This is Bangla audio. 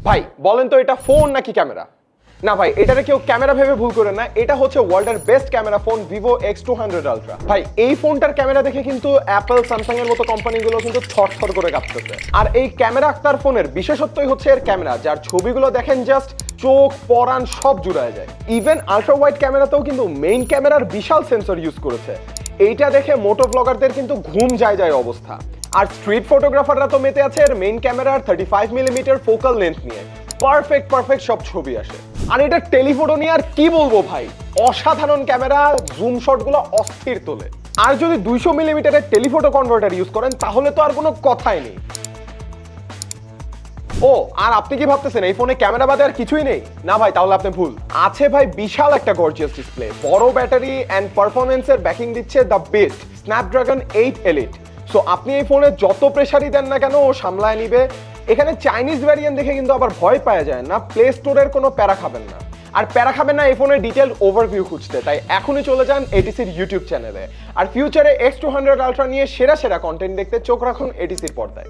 ভাই বলেন তো এটা ফোন নাকি ক্যামেরা? না ভাই, এটারে কেউ ক্যামেরা ভেবে ভুল করে না, এটা হচ্ছে ওয়ার্ল্ডের best camera phone Vivo X200 ultra. ভাই এই ফোনটার ক্যামেরা দেখে কিন্তু অ্যাপল, স্যামসাং এর মতো কোম্পানিগুলো কিন্তু থরথর করে কাঁপতেছে। আর এই ক্যামেরা আক্তার ফোনের বিশেষত্বই হচ্ছে এর ক্যামেরা, যার ছবিগুলো দেখেন জাস্ট চোখ পরান সব জুড়ায় যায়। ইভেন আলট্রা ওয়াইড ক্যামেরাতেও কিন্তু মেইন ক্যামেরার বিশাল সেন্সর ইউজ করেছে। এইটা দেখে মোটো ব্লগারদের কিন্তু ঘুম যায় অবস্থা। আর স্ট্রিট ফটোগ্রাফাররা তো মেতে আছে এর মেইন ক্যামেরার 35 মিলিমিটার ফোকাল লেন্থ নিয়ে। পারফেক্ট সব ছবি আসে। আর এটা টেলিফটো নিয়ে আর কি বলবো ভাই, অসাধারণ ক্যামেরা, জুম শটগুলো অস্থির তোলে। আর যদি 200 মিলিমিটারের টেলিফটো কনভার্টার ইউজ করেন তাহলে তো আর কোনো কথাই নেই। ও আর আপনি কি ভাবতেছেন এই ফোনে ক্যামেরা বাদে আর কিছুই নেই? না ভাই, তাহলে আপনি ভুল। আছে ভাই বিশাল একটা গর্জিয়াস ডিসপ্লে, বড় ব্যাটারি এন্ড পারফরম্যান্সের ব্যাকিং দিচ্ছে the best Snapdragon 8 elite. So আপনি এই ফোনে যত প্রেসারই দেন না কেন ও সামলায় নিবে। এখানে চাইনিজ ভ্যারিয়েন্ট দেখে কিন্তু আবার ভয় পাওয়া যায় না, প্লে স্টোরের কোনো প্যারা খাবেন না। আর প্যারা খাবেন না এই ফোনের ডিটেল ওভারভিউ খুঁজতে, তাই এখনই চলে যান এটিসির ইউটিউব চ্যানেলে। আর ফিউচারে X200 আলট্রা নিয়ে সেরা কন্টেন্ট দেখতে চোখ রাখুন এটিসির পর্দায়।